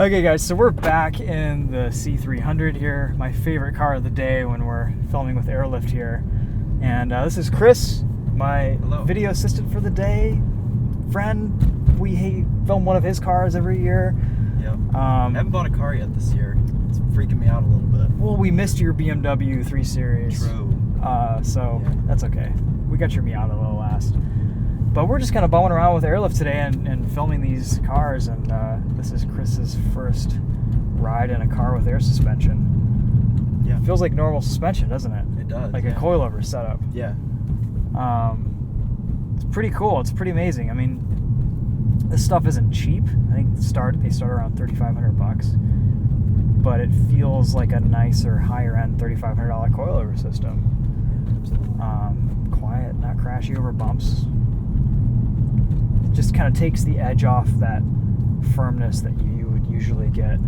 Okay guys, so we're back in the C300 here, my favorite car of the day when we're filming with Airlift here. And this is Chris, my video assistant for the day, friend. We film one of his cars every year. Yep. I haven't bought a car yet this year. It's freaking me out a little bit. Well, we missed your BMW 3 Series. True. So that's okay. We got your Miata a little last. But we're just kind of bumming around with Airlift today and filming these cars, and this is Chris's first ride in a car with air suspension. Yeah. It feels like normal suspension, doesn't it? It does. Like a coilover setup. Yeah. It's pretty cool. It's pretty amazing. I mean, this stuff isn't cheap. I think they start around $3,500, but it feels like a nicer, higher end $3,500 coilover system. Quiet, not crashy over bumps. Just kind of takes the edge off that firmness that you would usually get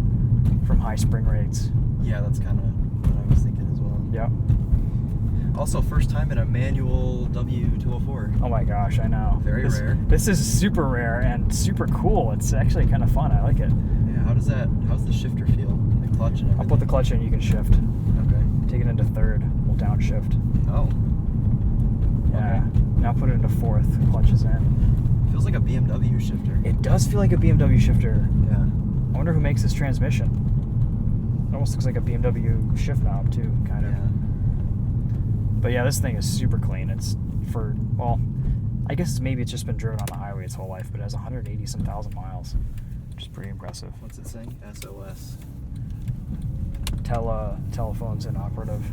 from high spring rates. Yeah, that's kind of what I was thinking as well. Yep. Also, first time in a manual W204. Oh my gosh, I know. Very rare. This is super rare and super cool. It's actually kind of fun. I like it. Yeah, how's the shifter feel? The clutch and everything? I'll put the clutch in, you can shift. Okay. Take it into third, we'll downshift. Oh. Yeah. Okay. Now put it into fourth, clutch is in. Feels like a BMW shifter. It does feel like a BMW shifter. Yeah. I wonder who makes this transmission. It almost looks like a BMW shift knob too, kind of. Yeah. But yeah, this thing is super clean. It's for, well, I guess maybe it's just been driven on the highway its whole life, but it has 180 some thousand miles, which is pretty impressive. What's it saying? SOS. Telephone's inoperative.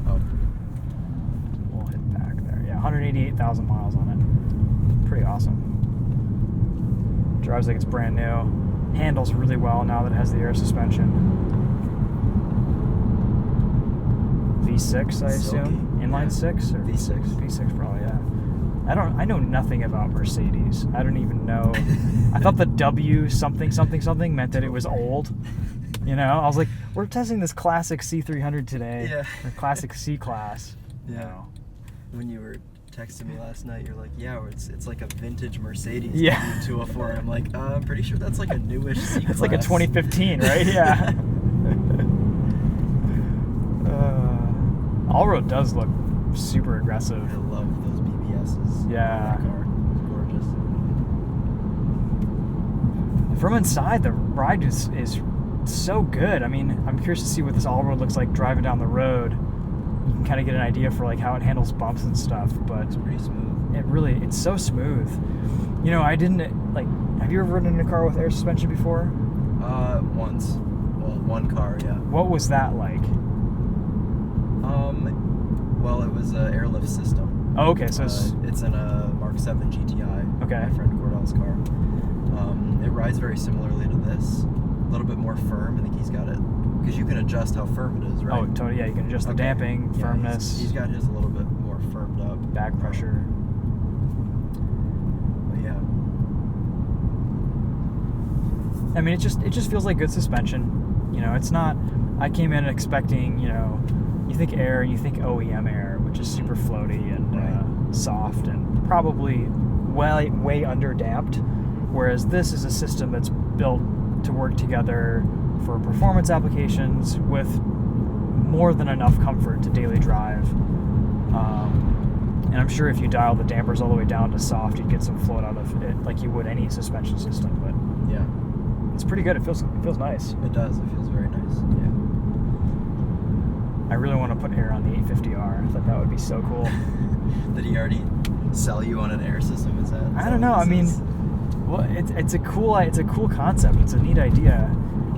Oh. We'll hit back there. Yeah, 188,000 miles on it. Pretty awesome. Drives like it's brand new. Handles really well now that it has the air suspension. V6, I assume. Inline 6 or V6. V6 probably, yeah. I know nothing about Mercedes. I don't even know. I thought the W something meant that it was old. You know, I was like, we're testing this classic C300 today. Yeah. Or classic C-Class. Yeah. You know. When you were texting me last night, you're like, yeah, it's like a vintage Mercedes W204. I'm like, I'm pretty sure that's like a newish C-Class. It's like a 2015, right? Yeah. All-road does look super aggressive. I love those BBSs. Yeah. That car. It's gorgeous. From inside, the ride is so good. I mean, I'm curious to see what this all-road looks like driving down the road. You can kind of get an idea for like how it handles bumps and stuff, but it's pretty smooth. It's so smooth. You know, I didn't, like, have you ever ridden in a car with air suspension before? Once. Well, one car, yeah. What was that like? Well, it was an airlift system. Oh, okay, so it's in a Mark 7 GTI. Okay. My friend Cordell's car. It rides very similarly to this. A little bit more firm. I think he's got it, because you can adjust how firm it is, right? Oh, totally. Yeah, you can adjust the damping, firmness. He's got his a little bit more firmed up. Back pressure. But yeah. I mean, it just feels like good suspension. You know, it's not. I came in expecting, you know, you think air, you think OEM air, which is super floaty and soft and probably way under damped. Whereas this is a system that's built to work together for performance applications with more than enough comfort to daily drive. And I'm sure if you dial the dampers all the way down to soft, you'd get some float out of it like you would any suspension system. But yeah, it's pretty good. It feels nice. It does. It feels very nice. Yeah. I really want to put air on the 850R. I thought that would be so cool. Did he already sell you on an air system? Is that? I don't know. I mean, well, it's a cool concept. It's a neat idea.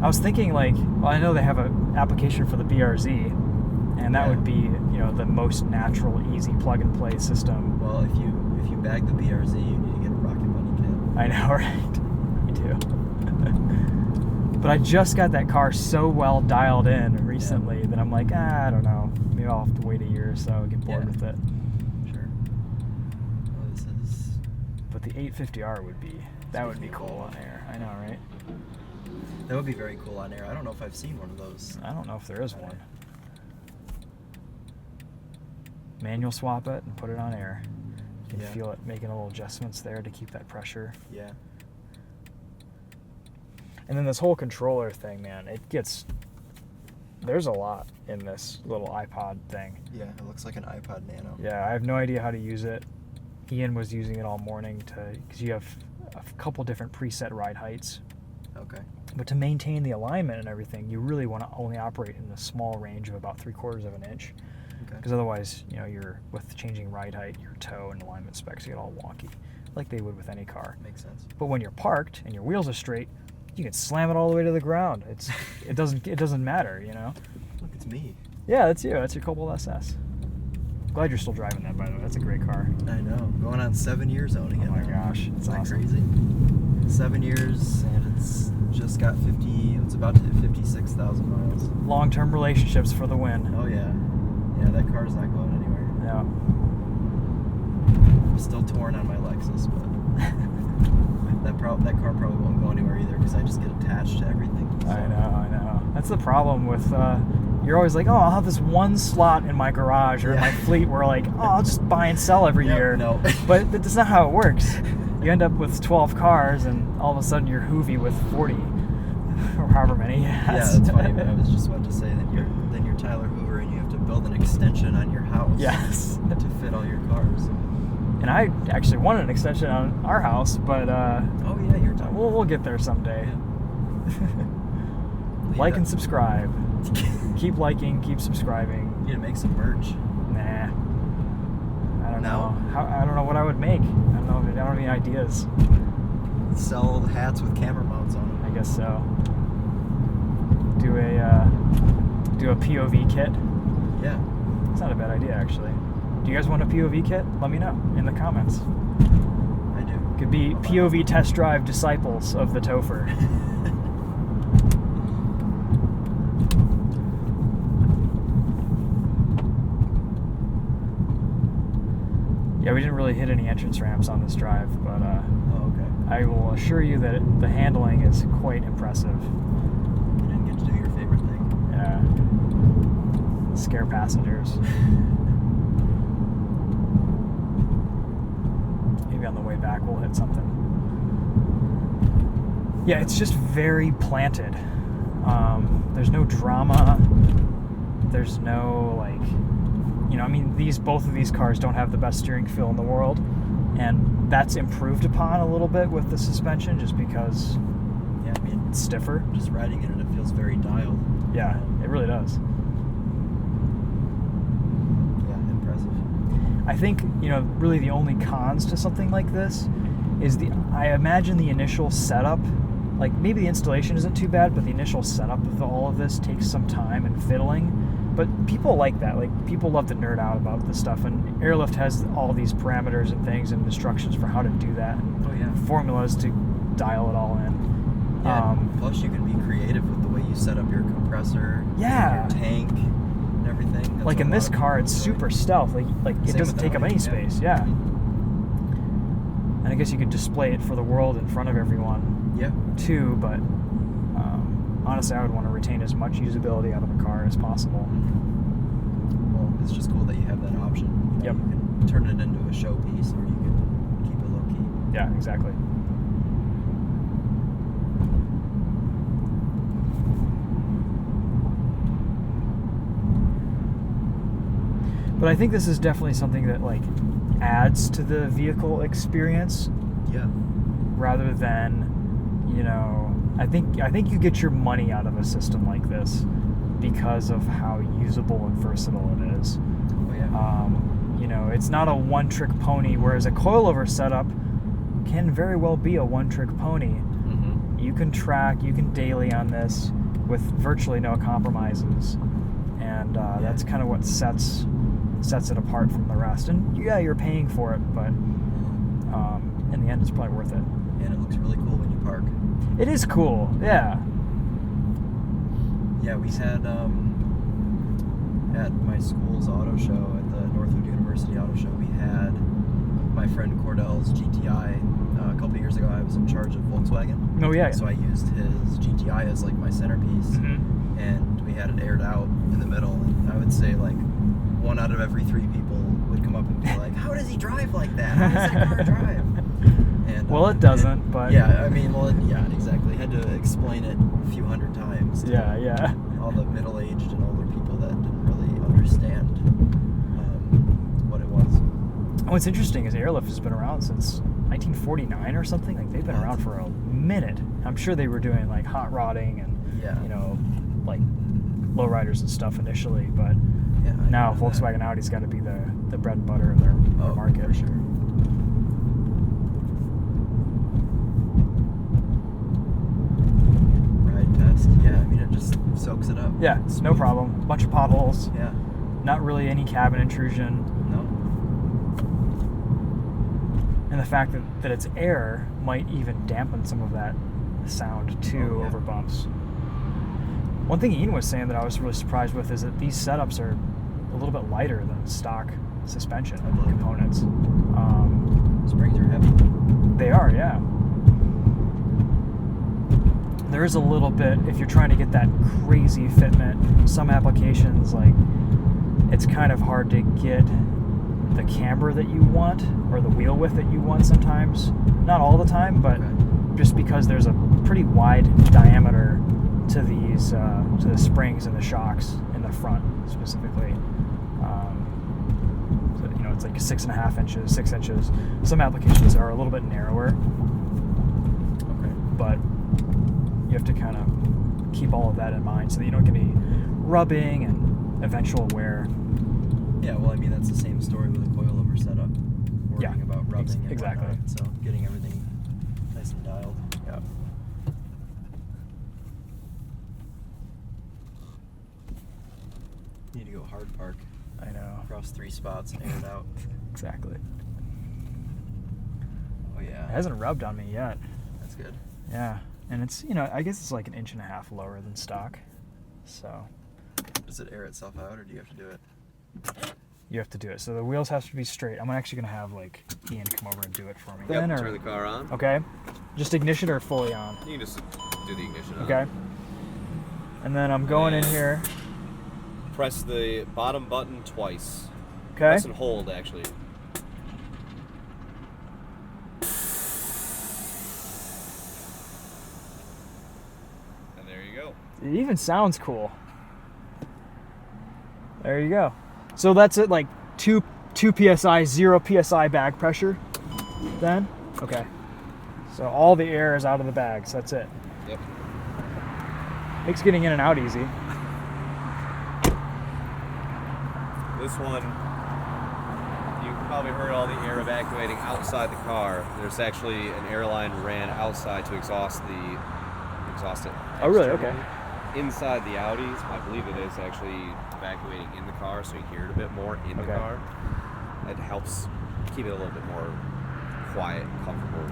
I was thinking, like, well, I know they have an application for the BRZ, and that would be, you know, the most natural, easy plug and play system. Well, if you bag the BRZ, you need to get a Rocket Bunny kit. I know, right? Me too. But I just got that car so well dialed in recently that I'm like, I don't know. Maybe I'll have to wait a year or so and get bored with it. Sure. Well, this is. But the 850R would be cool on air. I know, right? That would be very cool on air. I don't know if I've seen one of those. I don't know if there is one. Manual swap it and put it on air. You can feel it making little adjustments there to keep that pressure. Yeah. And then this whole controller thing, man, there's a lot in this little iPod thing. Yeah, it looks like an iPod Nano. Yeah, I have no idea how to use it. Ian was using it all morning because you have a couple different preset ride heights. Okay. But to maintain the alignment and everything, you really want to only operate in a small range of about 3/4 of an inch. Because otherwise, you're with changing ride height, your toe and alignment specs get all wonky, like they would with any car. Makes sense. But when you're parked and your wheels are straight, you can slam it all the way to the ground. It doesn't matter, Look, it's me. Yeah, that's you. That's your Cobalt SS. Glad you're still driving that, by the way. That's a great car. I know. Going on 7 years owning it. Oh my now. gosh, it's Isn't that awesome. crazy? 7 years, and it's just got it's about to hit 56,000 miles. Long-term relationships for the win. Oh yeah. Yeah, that car's not going anywhere. Yeah. I'm still torn on my Lexus, but that car probably won't go anywhere either because I just get attached to everything. So. I know. That's the problem with, you're always like, oh, I'll have this one slot in my garage or in my fleet where like, oh, I'll just buy and sell every year. No. But that's not how it works. You end up with 12 cars and all of a sudden you're Hoovy with 40 or however many. Yeah, that's funny. But I was just about to say that you're Tyler Hoover and you have to build an extension on your house. Yes. To fit all your cars. And I actually wanted an extension on our house, but oh yeah, you're talking. we'll get there someday. Yeah. Like and subscribe. Keep liking, keep subscribing. You need to make some merch. Nah. I don't No? know. I don't know what I would make. I don't have any ideas. Sell hats with camera mounts on them. I guess so. Do a POV kit. Yeah. It's not a bad idea, actually. Do you guys want a POV kit? Let me know in the comments. I do. Could be POV test drive disciples of the Topher. Yeah, we didn't really hit any entrance ramps on this drive, but Oh, okay. I will assure you that the handling is quite impressive. You didn't get to do your favorite thing. Yeah. Scare passengers. Maybe on the way back we'll hit something. Yeah, it's just very planted. There's no drama. There's no both of these cars don't have the best steering feel in the world, and that's improved upon a little bit with the suspension just because Yeah, I mean, it's stiffer. just riding it and it feels very dialed. Yeah, it really does. Yeah, impressive. I think, really the only cons to something like this is I imagine the initial setup, like maybe the installation isn't too bad, but the initial setup of all of this takes some time and fiddling. But people like that. Like, people love to nerd out about this stuff, and Airlift has all these parameters and things and instructions for how to do that. And Oh yeah. formulas to dial it all in. Yeah, plus you can be creative with the way you set up your compressor, Yeah. your tank, and everything. That's Like what in a lot this of car, people it's enjoy. super stealth. Like it Same doesn't with take the up any Audi, space. Yeah. And I guess you could display it for the world in front of everyone Yeah. too. But honestly, I would want to retain as much usability out of a car as possible. Well, it's just cool that you have that option. Yep. You can turn it into a showpiece, or you can keep it low key. Yeah, exactly. But I think this is definitely something that adds to the vehicle experience Yeah. rather than, I think you get your money out of a system like this because of how usable and versatile it is. Oh yeah. It's not a one-trick pony, whereas a coilover setup can very well be a one-trick pony. Mm-hmm. You can track, you can daily on this with virtually no compromises, and that's kind of what sets it apart from the rest. And yeah, you're paying for it, but in the end, it's probably worth it. And it looks really cool when you park. It is cool, yeah. Yeah, we had at my school's auto show, at the Northwood University Auto Show, we had my friend Cordell's GTI. A couple years ago, I was in charge of Volkswagen. Oh yeah. So I used his GTI as my centerpiece, Mm-hmm. and we had it aired out in the middle. And I would say 1 out of every 3 people would come up and be like, "How does he drive like that? How does that car drive?" And Well, it doesn't, but yeah, I mean, well, yeah, exactly. Had to explain it a few hundred times. To yeah. all the middle-aged and older people that didn't really understand what it was. What's interesting is airlift has been around since 1949 or something. Like they've been around for a minute. I'm sure they were doing like hot rodding and you know, like lowriders and stuff initially, but now Volkswagen Audi's got to be the bread and butter of their market. For sure. Ride test. Yeah, I mean it just soaks it up. Yeah, it's no problem. Bunch of potholes. Yeah. Not really any cabin intrusion. No. And the fact that it's air might even dampen some of that sound too over bumps. One thing Ian was saying that I was really surprised with is that these setups are a little bit lighter than stock suspension components. Springs are heavy. They are, yeah. There is a little bit, if you're trying to get that crazy fitment, some applications, like, it's kind of hard to get the camber that you want or the wheel width that you want sometimes. Not all the time, but just because there's a pretty wide diameter to these, to the springs and the shocks in the front specifically. So, you know, it's like 6.5 inches, 6 inches. Some applications are a little bit narrower. But you have to kind of keep all of that in mind so that you don't get any rubbing and eventual wear. Yeah, well, I mean, that's the same story with a coilover setup. Worrying about rubbing and exactly. whatnot, so getting everything nice and dialed. Yeah. Need to go hard park. I know. Across 3 spots and air it out. Exactly. Oh, yeah. It hasn't rubbed on me yet. That's good. Yeah. And it's, you know, I guess it's like 1.5 inches lower than stock. So. Does it air itself out, or do you have to do it? You have to do it. So the wheels have to be straight. I'm actually going to have, like, Ian come over and do it for me. Yep, turn the car on. Okay. Just ignition or fully on? You can just do the ignition on. Okay. And then I'm going in here. Press the bottom button twice. Okay. Press and hold, actually. And there you go. It even sounds cool. There you go. So that's it, like 2 psi, 0 psi bag pressure then? Okay. So all the air is out of the bags, that's it. Yep. Makes getting in and out easy. This one, you probably heard all the air evacuating outside the car. There's actually an airline ran outside to exhaust it. Oh, really? Okay. Inside the Audis, I believe it is actually evacuating in the car, so you hear it a bit more in the car. It helps keep it a little bit more quiet and comfortable.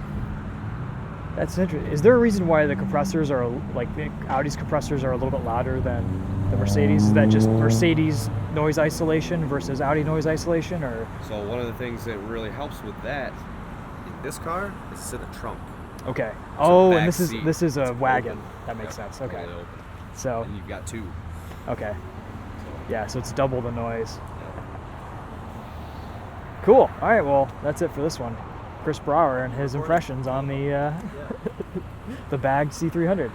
That's interesting. Is there a reason why the compressors are, like the Audi's compressors are a little bit louder than the Mercedes? Is that just Mercedes noise isolation versus Audi noise isolation, or? So one of the things that really helps with that in this car is it's in the trunk. Okay. It's oh, a and back seat. this is a It's wagon. open. That makes sense. Okay. Totally open. So. And you've got 2. Okay. So, Yeah, so it's double the noise. yeah. Cool. All right. Well, that's it for this one. Chris Brower and his impressions on the the bagged C300.